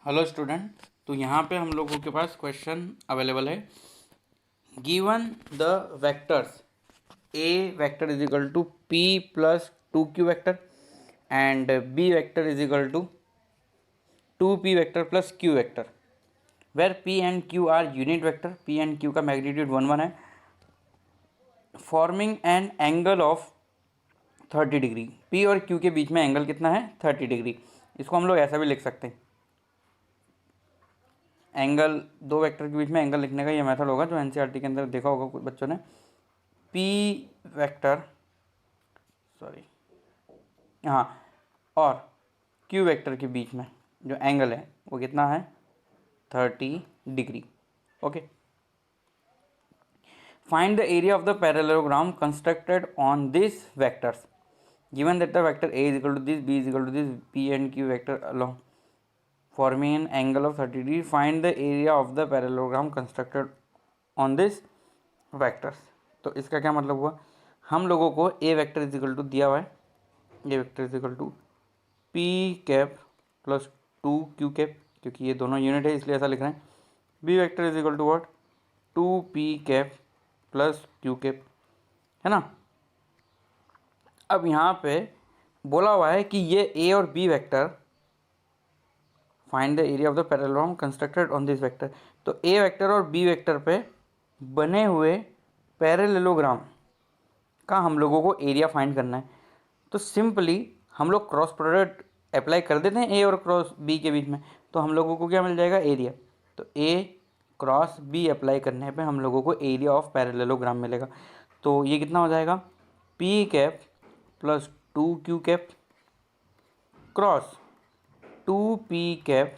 Hello student, तो यहाँ पे हम लोगों के पास क्वेश्चन अवेलेबल है। Given the vectors A vector is equal to p plus two q vector and B vector is equal to two p vector plus q vector, where p and q are unit vector. P and q का magnitude 1 1 है, forming an angle of 30 degree. पी और क्यू के बीच में angle कितना है? 30 डिग्री। इसको हम लोग ऐसा भी लिख सकते हैं, एंगल दो वेक्टर के बीच में एंगल लिखने का ये मेथड होगा जो एनसीईआरटी के अंदर देखा होगा कुछ बच्चों ने। पी वेक्टर हाँ, और क्यू वेक्टर के बीच में जो एंगल है वो कितना है? 30 degree. Okay, find the area of the parallelogram constructed on this vectors given that the vector A is equal to this, B is equal to this, p and q vector along forming an angle of 30 degree. Find the area of the parallelogram constructed on this vectors। तो इसका क्या मतलब हुआ? हम लोगों को a vector is equal to दिया हुआ है, a vector is equal to p cap plus two q cap, क्योंकि ये दोनों यूनिट है इसलिए ऐसा लिख रहे हैं। b vector is equal to what? Two p cap plus q cap, है ना। अब यहाँ पे बोला हुआ है कि ये a और b vector find the area of the parallelogram constructed on this vector. तो ए वेक्टर और बी वेक्टर पे बने हुए पैरेललोग्राम का हम लोगों को एरिया फाइंड करना है। तो सिंपली हम लोग क्रॉस प्रोडक्ट अप्लाई कर देते हैं ए और क्रॉस बी के बीच में, तो हम लोगों को क्या मिल जाएगा? एरिया। तो ए क्रॉस बी अप्लाई करने पे हम लोगों को एरिया ऑफ पैरेललोग्राम मिलेगा। तो ये कितना हो जाएगा? P cap plus two q cap cross two p cap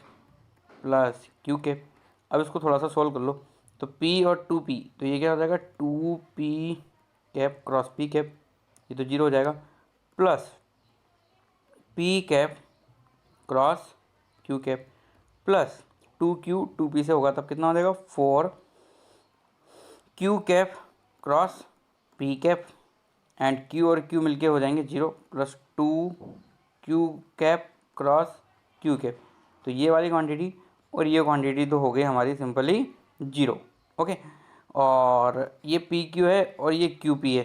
plus q cap. अब इसको थोड़ा सा सोल्व कर लो, तो p और टू पी, तो ये क्या हो जाएगा? Two p cap cross p cap, ये तो जीरो हो जाएगा, plus p cap cross q cap plus two q two p से होगा तब कितना हो जाएगा? Four q cap cross p cap and q और क्यू मिलके हो जाएंगे zero, plus two q cap cross q cap. तो ये वाली क्वांटिटी और ये क्वांटिटी तो हो गई हमारी सिंपली जीरो। ओके, और ये पी क्यू है और ये क्यू पी है,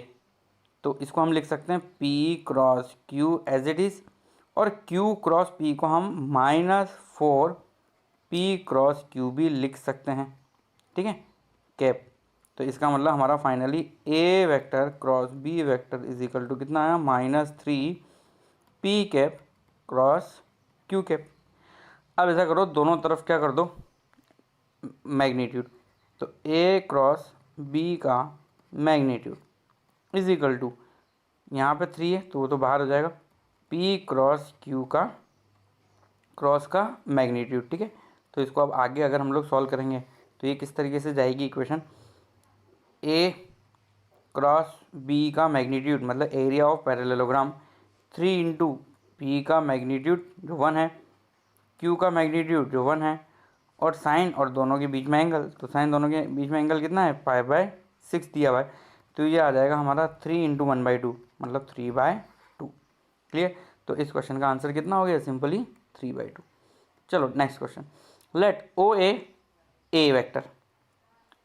तो इसको हम लिख सकते हैं p cross q as it is, और क्यू क्रॉस पी को हम -4 पी क्रॉस क्यू भी लिख सकते हैं, ठीक है, कैप। तो इसका मतलब हमारा finally A vector cross B vector is equal to कितना आया? -3 p cap cross q cap. अब ऐसा करो, दोनों तरफ क्या कर दो? मैग्नीट्यूड। तो ए क्रॉस बी का मैग्नीट्यूड इज इक्वल टू, यहाँ पे 3 है तो वो तो बाहर हो जाएगा, पी क्रॉस क्यू का क्रॉस का मैग्नीट्यूड, ठीक है। तो इसको अब आगे अगर हम लोग सॉल्व करेंगे तो ये किस तरीके से जाएगी इक्वेशन? ए क्रॉस बी का मैग्नीट्यूड मतलब area of parallelogram 3 into P का मैग्नीट्यूड जो 1 है, क्यू का मैग्नीट्यूड जो 1 है, और साइन और दोनों के बीच में एंगल, तो साइन दोनों के बीच में एंगल कितना है? π/6 दिया हुआ है, तो ये आ जाएगा हमारा 3 इंटू 1/2 मतलब 3/2। क्लियर? तो इस क्वेश्चन का आंसर कितना हो गया? सिंपली 3/2। चलो next question. Let O A vector,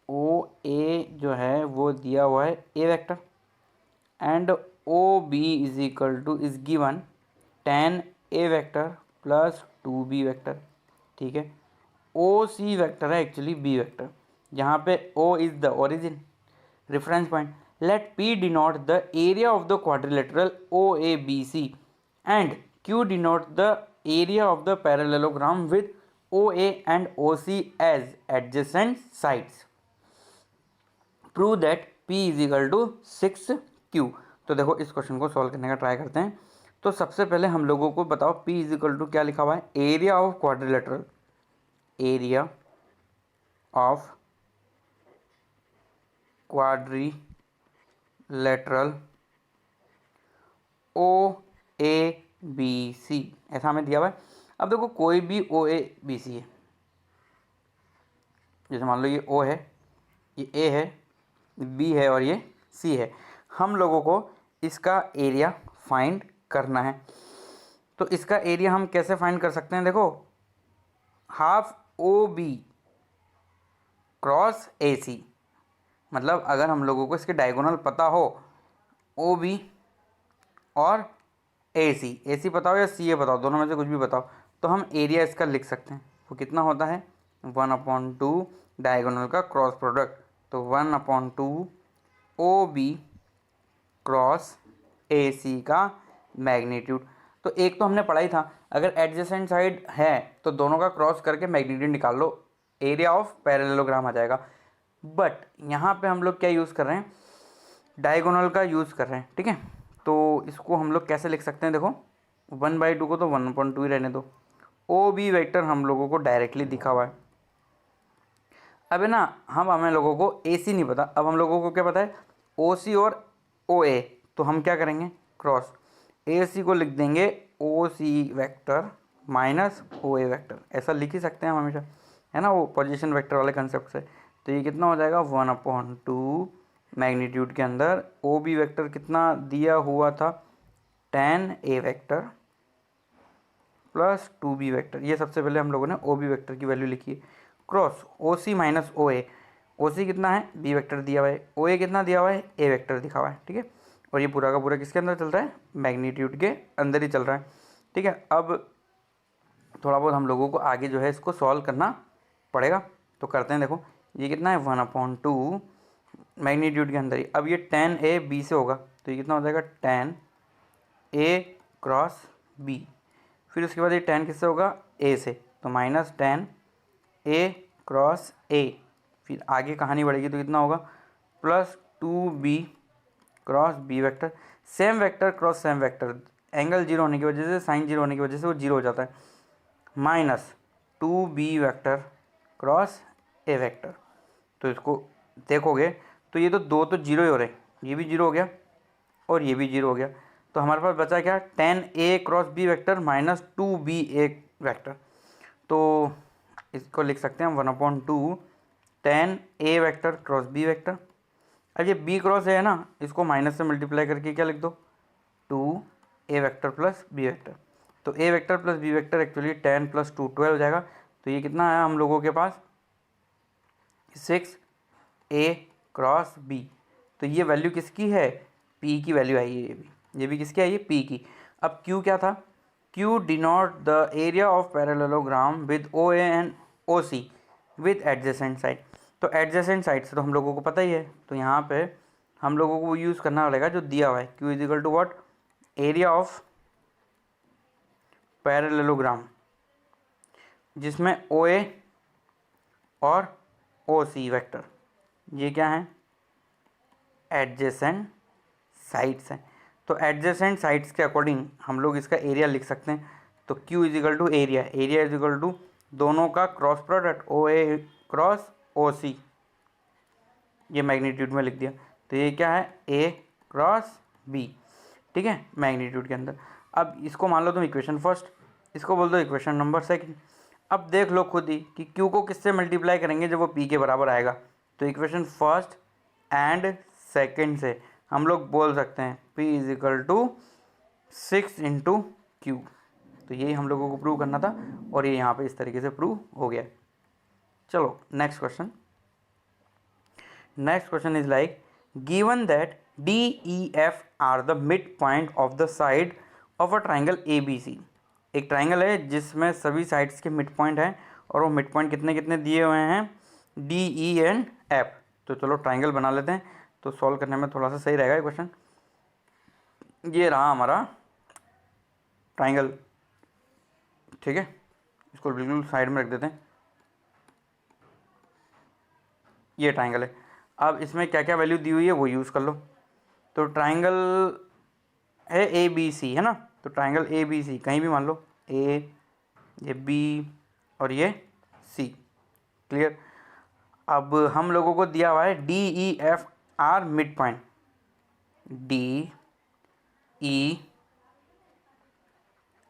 O A जो है वो दिया हुआ है a vector, and O B is equal to is given 10 a vector plus 2b vector, ठीक है। ओ सी वेक्टर है एक्चुअली बी वेक्टर, जहाँ पे O is the origin reference point. Let P denote the area of the quadrilateral O A B C and Q denote the area of the parallelogram with O A and O C as adjacent sides. Prove that p is equal to 6q। तो देखो इस question को solve करने का try करते हैं। तो सबसे पहले हम लोगों को बताओ p इज इक्वल टू क्या लिखा हुआ है? Area of quadrilateral, area of quadrilateral O A B C, ऐसा हमें दिया हुआ है। अब देखो कोई भी ओ ए बी सी है, जैसे मान लो ये ओ है, ये ए है, बी है और ये सी है। हम लोगों को इसका एरिया फाइंड करना है। तो इसका एरिया हम कैसे फाइंड कर सकते हैं? देखो half O B cross A C, मतलब अगर हम लोगों को इसके डायगोनल पता हो ओ बी और ए सी पता हो या सी ए पता हो, दोनों में से कुछ भी बताओ, तो हम एरिया इसका लिख सकते हैं। वो कितना होता है 1/2 डायगोनल का क्रॉस प्रोडक्ट, तो 1/2 ओ बी क्रॉस ए सी का मैग्नीट्यूड। तो एक तो हमने पढ़ा ही था, अगर एडजेसेंट साइड है तो दोनों का क्रॉस करके मैग्नीट्यूड निकाल लो, एरिया ऑफ पैरेललोग्राम आ जाएगा। बट यहाँ पे हम लोग क्या यूज़ कर रहे हैं, डायगोनल का यूज़ कर रहे हैं, ठीक है। तो इसको हम लोग कैसे लिख सकते हैं, देखो 1/2 को तो 1/2 ही रहने दो, ओ बी वेक्टर हम लोगों को डायरेक्टली दिखा हुआ है। अब है ना, हमें लोगों को ए सी नहीं पता, अब हम लोगों को क्या पता है ओ सी और ओ ए, तो हम क्या करेंगे क्रॉस ए सी को लिख देंगे ओ C vector minus O A vector, ऐसा लिख ही सकते हैं हम हमेशा, है ना, वो पोजीशन वेक्टर वाले कंसेप्ट से। तो ये कितना हो जाएगा 1/2 मैग्नीट्यूड के अंदर ओ बी वेक्टर कितना दिया हुआ था 10 a vector plus 2 B vector, ये सबसे पहले हम लोगों ने ओ बी वेक्टर की वैल्यू लिखी है, क्रॉस ओ सी माइनस ओ सी कितना है बी वेक्टर दिया हुआ है, ओ ए कितना दिया हुआ है ए वेक्टर दिखा हुआ है, ठीक है। और ये पूरा का पूरा किसके अंदर चल रहा है, मैग्नीट्यूड के अंदर ही चल रहा है, ठीक है। अब थोड़ा बहुत हम लोगों को आगे जो है इसको सॉल्व करना पड़ेगा, तो करते हैं। देखो ये कितना है 1/2 मैग्नीट्यूड के अंदर ही, अब ये 10 ए बी से होगा, तो ये कितना हो जाएगा 10 ए क्रॉस बी, फिर उसके बाद ये 10 किससे होगा ए से, तो -10 ए क्रॉस ए, फिर आगे कहानी बढ़ेगी तो कितना होगा +2 B cross B vector, same vector cross same vector, angle zero होने की वजह से, साइन जीरो होने की वजह से वो जीरो हो जाता है, -2 B vector cross A vector. तो इसको देखोगे तो ये तो दो तो जीरो ही हो रहे, ये भी जीरो हो गया और ये भी जीरो हो गया, तो हमारे पास बचा क्या 10 ए क्रॉस बी वेक्टर -2 बी ए वेक्टर। तो इसको लिख सकते हैं हम 1/2 10 a vector cross B vector. अब ये बी क्रॉस है ना, इसको माइनस से मल्टीप्लाई करके क्या लिख दो 2 a vector plus b vector, तो a vector plus b vector actually 10 + 2 12 हो जाएगा। तो ये कितना आया हम लोगों के पास 6 ए क्रॉस बी, तो ये वैल्यू किसकी है पी की वैल्यू आई है, ये भी किसकी आई है पी की। अब क्यू क्या था, Q denote the area of parallelogram with O A and O C with adjacent side. तो एडजेसेंट साइड से तो हम लोगों को पता ही है, तो यहाँ पे हम लोगों को यूज़ करना पड़ेगा जो दिया हुआ है, Q is equal to what area of parallelogram, जिसमें ओ ए और ओ सी वेक्टर ये क्या है एडजेसेंट साइड्स हैं। तो एडजेसेंट साइड्स के अकॉर्डिंग हम लोग इसका एरिया लिख सकते हैं, तो Q is equal to area, area is equal to दोनों का cross product O A cross O C, ये मैग्नीट्यूड में लिख दिया, तो ये क्या है ए क्रॉस बी, ठीक है मैग्नीट्यूड के अंदर। अब इसको मान लो तुम इक्वेशन फर्स्ट, इसको बोल दो इक्वेशन नंबर सेकंड। अब देख लो खुद ही कि Q को किससे मल्टीप्लाई करेंगे जब वो P के बराबर आएगा, तो इक्वेशन फर्स्ट एंड सेकंड से हम लोग बोल सकते हैं P is equal to 6 × Q। तो यही हम लोगों को प्रूव करना था और ये यहाँ पे इस तरीके से प्रूव हो गया। चलो next question. Next question is like given that D E F are the mid point of the side of a triangle ABC। एक ट्राइंगल है जिसमें सभी साइड्स के मिड पॉइंट हैं और वो मिड पॉइंट कितने कितने दिए हुए हैं D E and F। तो चलो ट्राइंगल बना लेते हैं, तो सॉल्व करने में थोड़ा सा सही रहेगा ये क्वेश्चन। ये रहा हमारा ट्राइंगल, ठीक है, इसको बिल्कुल साइड में रख देते हैं, ये ट्राइंगल है। अब इसमें क्या क्या वैल्यू दी हुई है वो यूज़ कर लो। तो ट्राइंगल है ABC है ना, तो ट्राइंगल ABC कहीं भी मान लो A, ये B और ये C, क्लियर। अब हम लोगों को दिया हुआ है DEF are mid point, DE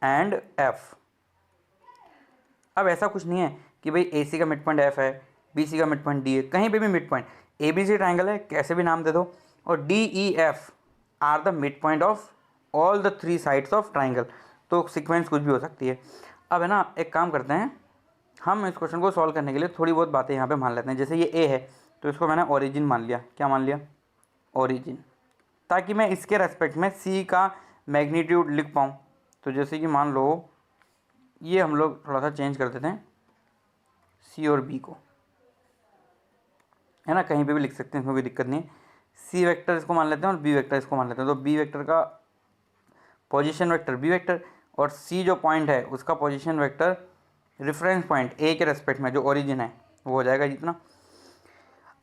and F। अब ऐसा कुछ नहीं है कि भाई AC का मिड पॉइंट F है, BC का मिड पॉइंट D है, कहीं पे भी मिड पॉइंट ABC ट्राइंगल है, कैसे भी नाम दे दो, और DEF are the mid point of all the 3 sides of triangle, तो सीक्वेंस कुछ भी हो सकती है। अब है ना एक काम करते हैं, हम इस क्वेश्चन को सॉल्व करने के लिए थोड़ी बहुत बातें यहाँ पे मान लेते हैं। जैसे ये ए है तो इसको मैंने ओरिजिन मान लिया। क्या मान लिया? ओरिजिन, ताकि मैं इसके रेस्पेक्ट में सी का मैग्नीट्यूड लिख पाऊँ। तो जैसे कि मान लो ये हम लोग थोड़ा सा चेंज कर देते हैं, सी और बी को, है ना, कहीं पे भी लिख सकते हैं, इसमें कोई दिक्कत नहीं है। सी वेक्टर इसको मान लेते हैं और बी वेक्टर इसको मान लेते हैं। तो बी वेक्टर का पोजीशन वेक्टर बी वेक्टर और सी जो पॉइंट है उसका position vector reference point A के रेस्पेक्ट में जो ओरिजिन है वो हो जाएगा जितना।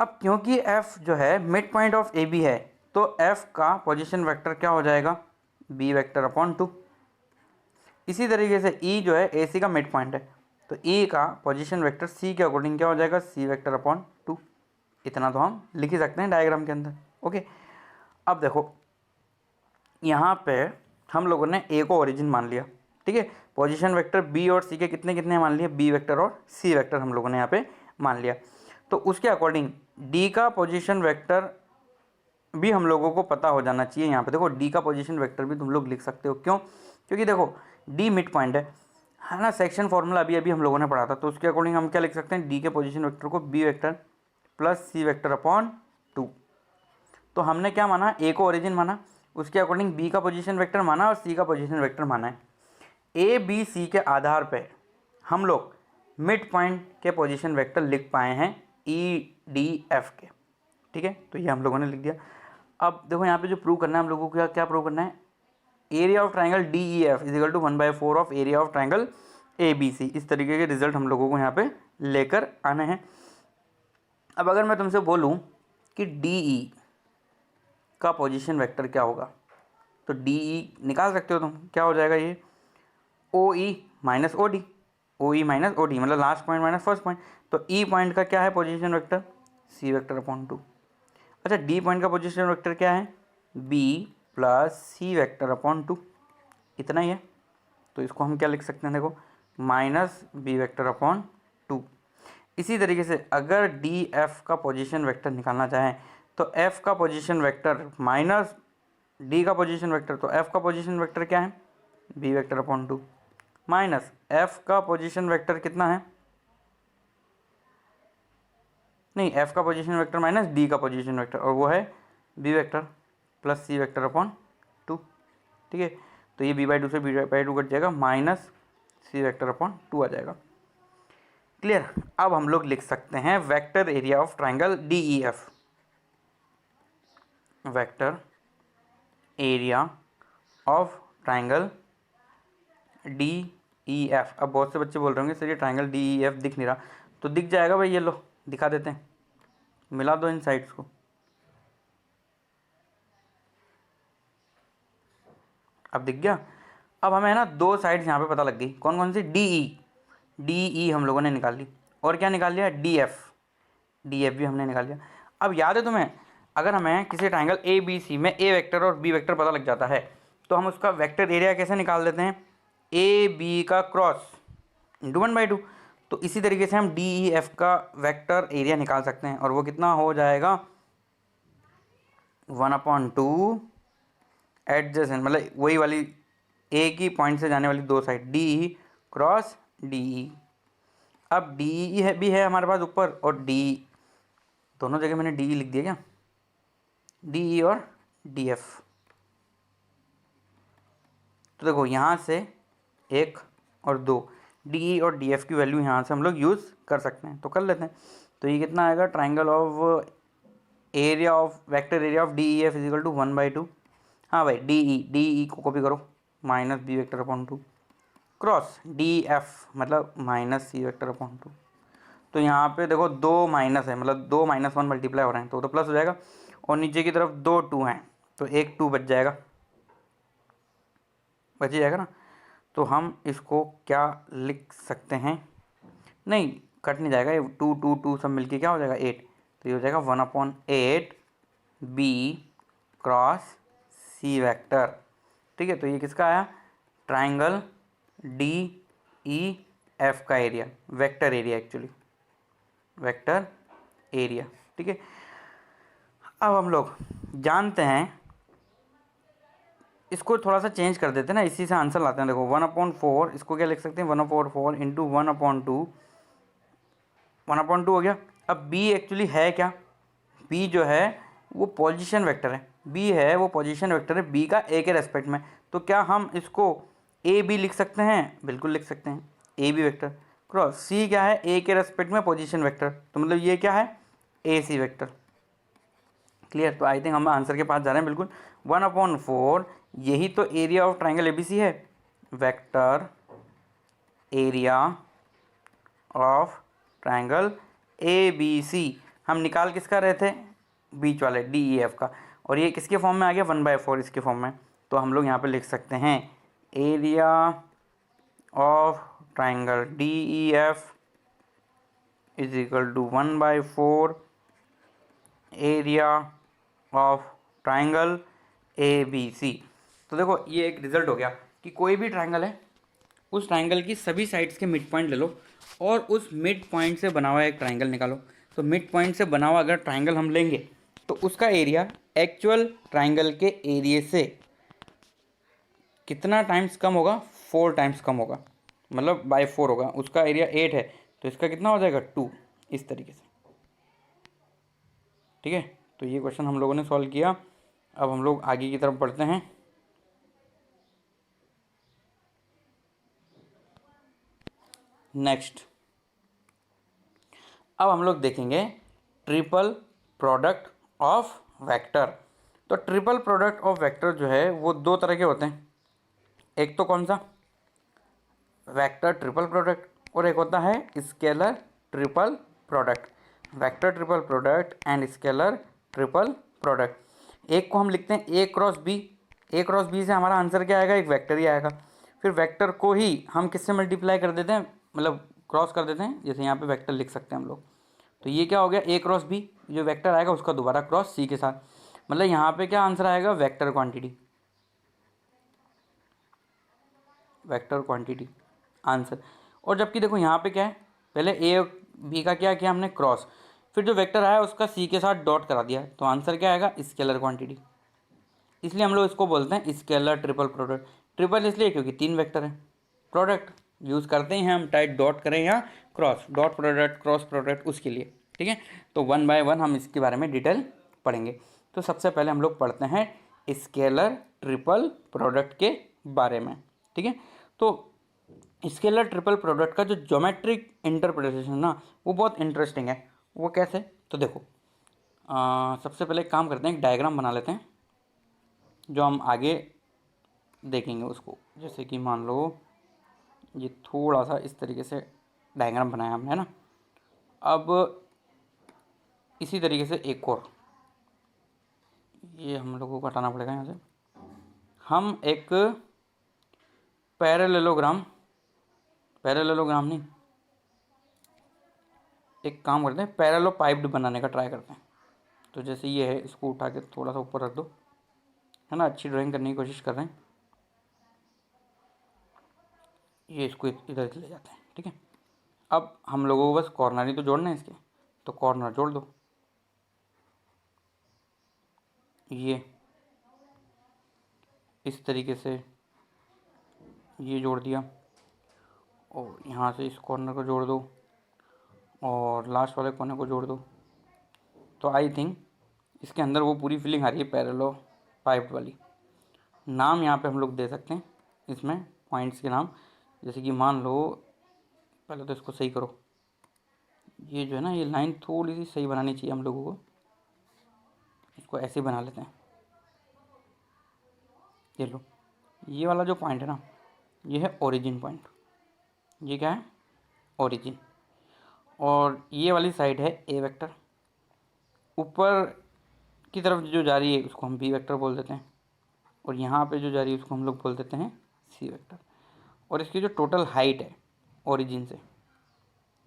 अब क्योंकि एफ जो है mid point of A B है तो एफ का पोजीशन वेक्टर क्या हो जाएगा? B vector upon 2। इसी तरीके से ई जो है ए सी का मिड पॉइंट है तो ई का पोजीशन वेक्टर सी के अकॉर्डिंग क्या हो जाएगा? सी वेक्टर अपॉन 2। इतना तो हम लिख ही सकते हैं डायग्राम के अंदर। ओके, अब देखो यहाँ पे हम लोगों ने ए को ओरिजिन मान लिया, ठीक है। पोजीशन वेक्टर बी और सी के कितने कितने मान लिए? बी वेक्टर और सी वेक्टर हम लोगों ने यहाँ पे मान लिया। तो उसके अकॉर्डिंग डी का पोजीशन वेक्टर भी हम लोगों को पता हो जाना चाहिए। यहाँ पे देखो डी का पोजीशन वेक्टर भी तुम लोग लिख सकते हो। क्यों? क्योंकि देखो डी मिड पॉइंट है ना। सेक्शन फॉर्मूला अभी अभी हम लोगों ने पढ़ा था, तो उसके अकॉर्डिंग हम क्या लिख सकते हैं? डी के पोजीशन वेक्टर को B vector plus C vector upon 2। तो हमने क्या माना? ए को ओरिजिन माना, उसके अकॉर्डिंग बी का पोजीशन वेक्टर माना और सी का पोजीशन वेक्टर माना है। ए बी सी के आधार पे हम लोग मिड पॉइंट के पोजीशन वेक्टर लिख पाए हैं ई डी एफ के, ठीक है। तो ये हम लोगों ने लिख दिया। अब देखो यहाँ पे जो प्रूव करना है हम लोगों को, क्या प्रूव करना है? Area of triangle D E F is equal to 1/4 of area of triangle A B C. इस तरीके के रिजल्ट हम लोगों को यहाँ पे लेकर आने हैं। अब अगर मैं तुमसे बोलूँ कि डी ई का पोजीशन वेक्टर क्या होगा, तो डी ई निकाल सकते हो तुम। क्या हो जाएगा ये? ओ ई माइनस ओ डी, ओ ई माइनस ओ डी मतलब last point minus first point. तो ई पॉइंट का क्या है पोजीशन वेक्टर? सी वेक्टर अपॉन 2। अच्छा, डी पॉइंट का पोजीशन वेक्टर क्या है? B plus C vector upon 2। इतना ही है। तो इसको हम क्या लिख सकते हैं? देखो माइनस बी वेक्टर अपॉन 2। इसी तरीके से अगर डी एफ का पोजीशन वेक्टर निकालना चाहें तो एफ का पोजीशन वेक्टर माइनस डी का पोजीशन वेक्टर, तो एफ का पोजीशन वेक्टर क्या है? B vector upon 2 minus F का पोजीशन वेक्टर कितना है? नहीं, एफ का पोजीशन वेक्टर माइनस डी का पोजीशन वेक्टर, और वो है B vector plus C vector upon 2, ठीक है। तो ये b/2 से b/2 कट जाएगा, माइनस सी वेक्टर अपॉन 2 आ जाएगा। क्लियर? अब हम लोग लिख सकते हैं vector area of triangle D E F. Vector area of triangle D E F. अब बहुत से बच्चे बोल रहे होंगे सर ये ट्राइंगल डी ई एफ दिख नहीं रहा, तो दिख जाएगा भाई, ये लो दिखा देते हैं, मिला दो इन साइड्स को। अब दिख गया। अब हमें है ना दो साइड्स यहाँ पे पता लग गई, कौन कौन सी? डी ई, डी ई हम लोगों ने निकाल ली, और क्या निकाल लिया? डी एफ, डी एफ भी हमने निकाल लिया। अब याद है तुम्हें, अगर हमें किसी ट्राइंगल ए बी सी में ए वेक्टर और बी वेक्टर पता लग जाता है तो हम उसका वेक्टर एरिया कैसे निकाल देते हैं? ए बी का क्रॉस इंटू 1/2। तो इसी तरीके से हम डी ई एफ का वेक्टर एरिया निकाल सकते हैं, और वो कितना हो जाएगा? 1/2 एडजेसेंट, मतलब वही वाली एक ही पॉइंट से जाने वाली दो side, D E cross D E. अब डी ई है भी है हमारे पास ऊपर, और डी दोनों जगह मैंने डी ई लिख दिया क्या? डी ई और डी एफ। तो देखो यहाँ से 1 और 2, डी ई और डी एफ की वैल्यू यहाँ से हम लोग यूज़ कर सकते हैं, तो कर लेते हैं। तो ये कितना आएगा? Triangle of area of vector area of D E F is equal to 1/2। हाँ भाई, डी ई को कॉपी करो, minus B vector upon 2 cross D F मतलब माइनस सी वेक्टर अपॉन 2। तो यहाँ पे देखो दो माइनस है, मतलब 2 - 1 मल्टीप्लाई हो रहे हैं तो प्लस हो जाएगा, और नीचे की तरफ 2 2 हैं तो एक 2 बच जाएगा, बच जाएगा ना। तो हम इसको क्या लिख सकते हैं? नहीं, कट नहीं जाएगा, ये 2 2 2 सब मिलके क्या हो जाएगा? 8। तो ये हो जाएगा 1/8 बी क्रॉस सी वेक्टर, ठीक है। तो ये किसका आया? ट्राइंगल डी ई एफ का area, vector area actually, vector area, ठीक है। अब हम लोग जानते हैं, इसको थोड़ा सा चेंज कर देते हैं ना, इसी से आंसर लाते हैं। देखो 1/4, इसको क्या लिख सकते हैं? 1/4 इंटू 1/2 1/2 हो गया। अब बी एक्चुअली है क्या, बी जो है वो पोजीशन वेक्टर है, बी है वो पोजीशन वेक्टर है बी का ए के रेस्पेक्ट में। तो क्या हम इसको ए बी लिख सकते हैं, बिल्कुल लिख सकते हैं, ए बी वेक्टर क्रॉस सी क्या है ए के रेस्पेक्ट में पोजीशन वेक्टर, तो मतलब ये क्या है ए सी वेक्टर। क्लियर, तो आई थिंक हम आंसर के पास जा रहे हैं बिल्कुल। 1/4 यही तो एरिया ऑफ ट्राइंगल एबीसी है, vector area of triangle A B C. हम निकाल किसका रहे थे, बीच वाले डी ई एफ का, और ये किसके फॉर्म में आ गया 1/4 इसके फॉर्म में। तो हम लोग यहाँ पे लिख सकते हैं area of triangle D E F is equal to 1/4 area of triangle A B C. तो देखो ये एक रिजल्ट हो गया कि कोई भी ट्राइंगल है, उस ट्राइंगल की सभी साइड्स के मिड पॉइंट ले लो और उस मिड पॉइंट से बना हुआ एक ट्राइंगल निकालो। तो मिड पॉइंट से बना हुआ अगर ट्राइंगल हम लेंगे तो उसका एरिया एक्चुअल ट्राइंगल के एरिया से कितना टाइम्स कम होगा, 4 टाइम्स कम होगा, मतलब बाय 4 होगा। उसका एरिया 8 है तो इसका कितना हो जाएगा 2, इस तरीके से। ठीक है, तो ये क्वेश्चन हम लोगों ने सॉल्व किया। अब हम लोग आगे की तरफ बढ़ते हैं। नेक्स्ट अब हम लोग देखेंगे ट्रिपल प्रोडक्ट ऑफ वेक्टर। तो ट्रिपल प्रोडक्ट ऑफ वेक्टर जो है वो दो तरह के होते हैं, एक तो कौन सा वेक्टर ट्रिपल प्रोडक्ट, और एक होता है scalar triple product. Vector triple product and scalar triple product. एक को हम लिखते हैं ए cross b, a cross B से हमारा आंसर क्या आएगा, एक वेक्टर ही आएगा। फिर वेक्टर को ही हम किससे मल्टीप्लाई कर देते हैं, मतलब क्रॉस कर देते हैं, जैसे यहाँ पे वेक्टर लिख सकते हैं हम लोग। तो ये क्या हो गया ए क्रॉस बी, जो वेक्टर आएगा उसका दोबारा क्रॉस सी के साथ, मतलब यहाँ पे क्या आंसर आएगा vector quantity, vector quantity answer. और जबकि देखो यहाँ पे क्या है, पहले ए और बी का क्या किया हमने क्रॉस, फिर जो वेक्टर आया उसका सी के साथ डॉट करा दिया, तो आंसर क्या आएगा स्केलर क्वांटिटी। इसलिए हम लोग इसको बोलते हैं स्केलर ट्रिपल प्रोडक्ट। ट्रिपल इसलिए क्योंकि 3 वेक्टर है, प्रोडक्ट यूज़ करते हैं हम, टाइप डॉट करें या cross, dot product cross product उसके लिए। ठीक है, तो 1 बाय 1 हम इसके बारे में डिटेल पढ़ेंगे। तो सबसे पहले हम लोग पढ़ते हैं स्केलर ट्रिपल प्रोडक्ट के बारे में। ठीक है, तो स्केलर ट्रिपल प्रोडक्ट का जो ज्योमेट्रिक इंटरप्रिटेशन ना वो बहुत इंटरेस्टिंग है। वो कैसे, तो देखो सबसे पहले एक काम करते हैं, एक डायग्राम बना लेते हैं जो हम आगे देखेंगे उसको। जैसे कि मान लो ये थोड़ा सा इस तरीके से डायग्राम बनाया हमने, है ना। अब इसी तरीके से एक और, ये हम लोगों को हटाना पड़ेगा यहाँ से। हम एक पैरेललोग्राम नहीं, एक काम करते हैं पैरेलल पाइप्ड बनाने का ट्राई करते हैं। तो जैसे ये है, इसको उठा के थोड़ा सा ऊपर रख दो, है ना, अच्छी ड्राइंग करने की कोशिश कर रहे हैं। ये इसको इधर ले जाते हैं। ठीक है, अब हम लोगों को बस कॉर्नर ही तो जोड़ना है इसके, तो कॉर्नर जोड़ दो, ये इस तरीके से ये जोड़ दिया, और यहाँ से इस कॉर्नर को जोड़ दो और लास्ट वाले कोने को जोड़ दो। तो आई थिंक इसके अंदर वो पूरी फीलिंग आ रही है पैरेलल पाइप वाली। नाम यहाँ पे हम लोग दे सकते हैं इसमें पॉइंट्स के नाम, जैसे कि मान लो, पहले तो इसको सही करो, ये जो है ना ये लाइन थोड़ी सी सही बनानी चाहिए हम लोगों को, इसको ऐसे बना लेते हैं। ये लो, ये वाला जो पॉइंट है ना ये है ओरिजिन पॉइंट, ये क्या है ओरिजिन, और ये वाली साइड है ए वेक्टर, ऊपर की तरफ जो जा रही है उसको हम बी वेक्टर बोल देते हैं, और यहाँ पे जो जा रही है उसको हम लोग बोल देते हैं सी वेक्टर। और इसकी जो टोटल हाइट है ओरिजिन से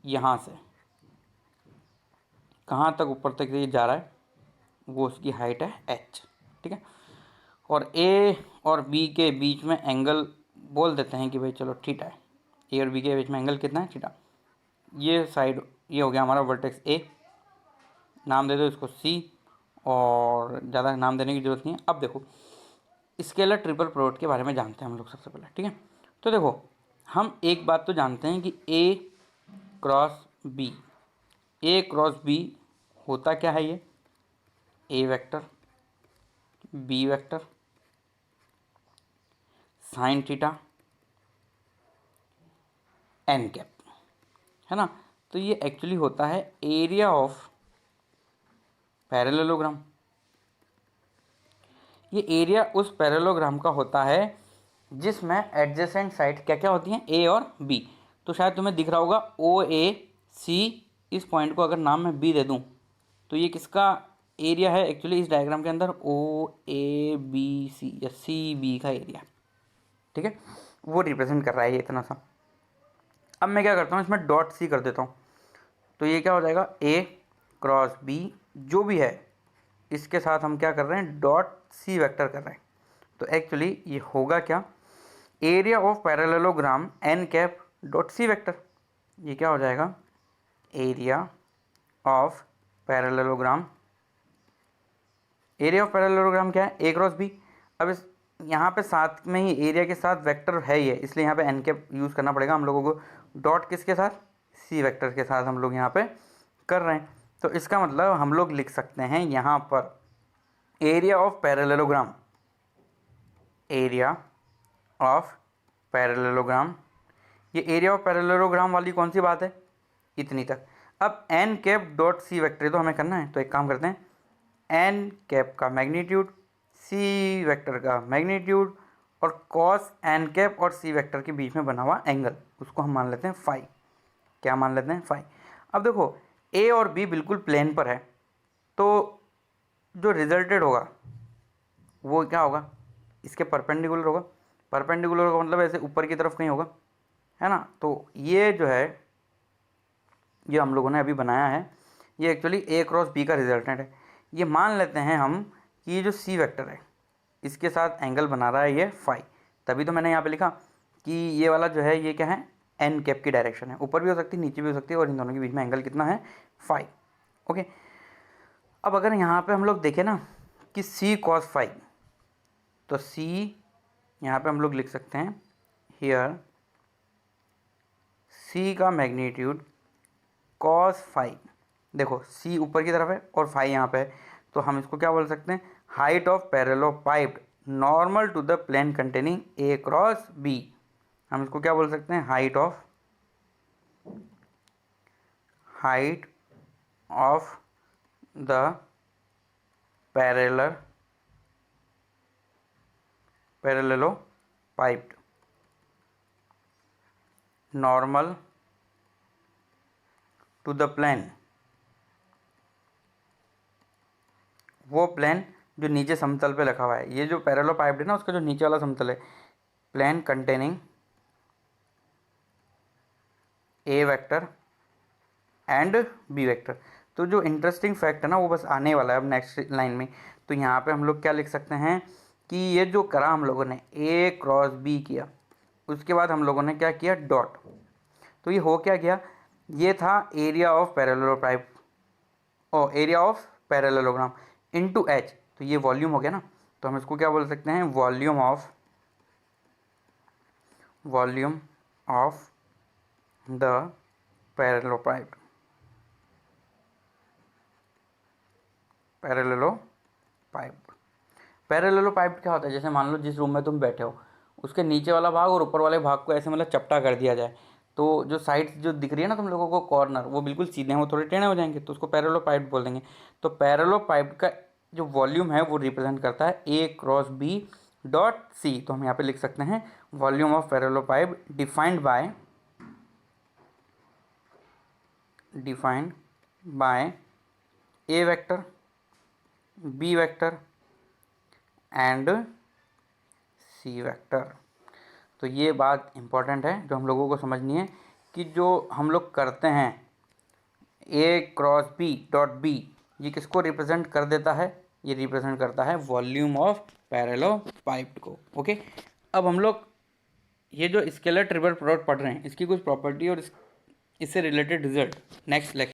यहाँ से कहाँ तक ऊपर तक ये जा रहा है वो उसकी हाइट है एच। ठीक है, और ए और बी के बीच में एंगल बोल देते हैं कि भाई चलो थीटा है, ए और बी के बीच में एंगल कितना है थीटा। ये साइड ये हो गया हमारा वर्टेक्स ए, नाम दे दो इसको सी, और ज़्यादा नाम देने की ज़रूरत नहीं है। अब देखो स्केलर ट्रिपल प्रोडक्ट के बारे में जानते हैं हम लोग सबसे पहले। ठीक है, तो देखो हम एक बात तो जानते हैं कि a cross b a cross b होता क्या है, ये a vector, b vector, sine theta, n cap, है ना। तो ये एक्चुअली होता है एरिया ऑफ पैरेललोग्राम। ये एरिया उस पैरेललोग्राम का होता है जिसमें एडजेसेंट साइड क्या क्या होती हैं, ए और बी। तो शायद तुम्हें दिख रहा होगा ओ ए सी, इस पॉइंट को अगर नाम मैं बी दे दूं तो ये किसका एरिया है एक्चुअली इस डायग्राम के अंदर, ओ ए बी सी या सी बी का एरिया, ठीक है, वो रिप्रेजेंट कर रहा है ये इतना सा। अब मैं क्या करता हूँ, इसमें डॉट सी कर देता हूँ, तो ये क्या हो जाएगा, ए क्रॉस बी जो भी है इसके साथ हम क्या कर रहे हैं, डॉट सी वेक्टर कर रहे हैं। तो एक्चुअली ये होगा क्या, area of parallelogram N cap dot C vector. ये क्या हो जाएगा, area of parallelogram, area of parallelogram क्या है, ए क्रॉस बी। अब इस यहाँ पे साथ में ही एरिया के साथ वेक्टर है ये, इसलिए यहाँ पे एन कैप यूज़ करना पड़ेगा हम लोगों को। डॉट किसके साथ, सी वेक्टर के साथ हम लोग यहाँ पे कर रहे हैं। तो इसका मतलब हम लोग लिख सकते हैं यहाँ पर area of parallelogram, area of parallelogram, ये एरिया ऑफ पैरेललोग्राम वाली कौन सी बात है, इतनी तक। अब N cap dot C vector तो हमें करना है, तो एक काम करते हैं, एन कैप का मैग्नीट्यूड, सी वेक्टर का मैग्नीट्यूड और कॉस एन कैप और सी वेक्टर के बीच में बना हुआ एंगल, उसको हम मान लेते हैं फाई। क्या मान लेते हैं, फाई। अब देखो ए और बी बिल्कुल प्लेन पर है, तो जो रिजल्टेड होगा वो क्या होगा, इसके परपेंडिकुलर होगा। परपेंडिकुलर होगा मतलब ऐसे ऊपर की तरफ कहीं होगा, है ना। तो ये जो है, ये हम लोगों ने अभी बनाया है, ये एक्चुअली ए क्रॉस बी का रिजल्टेंट है। ये मान लेते हैं हम कि ये जो सी वेक्टर है इसके साथ एंगल बना रहा है ये फाई, तभी तो मैंने यहाँ पे लिखा कि ये वाला जो है ये क्या है, एन कैप की डायरेक्शन है, ऊपर भी हो सकती है नीचे भी हो सकती है, और इन दोनों के बीच में एंगल कितना है, फाई। ओके, अब अगर यहाँ पे हम लोग देखें ना कि सी कॉस फाई, तो सी यहाँ पे हम लोग लिख सकते हैं हियर सी का मैग्नीट्यूड कॉस फाई। देखो सी ऊपर की तरफ है और फाई यहाँ पे है, तो हम इसको क्या बोल सकते हैं, height of parallelepiped normal to the plane containing A cross B. हम इसको क्या बोल सकते हैं, height of the parallelepiped normal to the plane, वो प्लेन जो नीचे समतल पे रखा हुआ है। ये जो पैरेललोपाइप्ड है ना उसका जो नीचे वाला समतल है, plane containing A vector and B vector. तो जो इंटरेस्टिंग फैक्ट है ना वो बस आने वाला है अब नेक्स्ट लाइन में। तो यहाँ पे हम लोग क्या लिख सकते हैं कि ये जो करा हम लोगों ने ए क्रॉस बी किया, उसके बाद हम लोगों ने क्या किया, डॉट। तो ये हो क्या गया, ये था एरिया ऑफ पैरेललोपाइप और area of parallelogram into H, तो ये वॉल्यूम हो गया ना। तो हम इसको क्या बोल सकते हैं, वॉल्यूम ऑफ द पैरेललोपाइप, पैरेललोपाइप क्या होता है, जैसे मान लो जिस रूम में तुम बैठे हो उसके नीचे वाला भाग और ऊपर वाले भाग को ऐसे मतलब चपटा कर दिया जाए, तो जो साइड जो दिख रही है ना तुम लोगों को कॉर्नर, वो बिल्कुल सीधे हैं, वो थोड़े टेढ़े हो जाएंगे, तो उसको पैरेललोपाइप बोल देंगे। तो पैरेललोपाइप का जो वॉल्यूम है वो रिप्रेजेंट करता है a cross b dot c. तो हम यहाँ पे लिख सकते हैं volume of parallelepiped defined by a vector, b vector and c vector. तो ये बात इम्पॉर्टेंट है जो हम लोगों को समझनी है कि जो हम लोग करते हैं ए क्रॉस बी डॉट बी, ये किसको रिप्रेजेंट कर देता है, ये रिप्रेजेंट करता है वॉल्यूम ऑफ पैरेललोपाइप को। ओके, अब हम लोग ये जो स्केलर ट्रिपल प्रोडक्ट पढ़ रहे हैं इसकी कुछ प्रॉपर्टी और इससे रिलेटेड रिजल्ट नेक्स्ट लेक्चर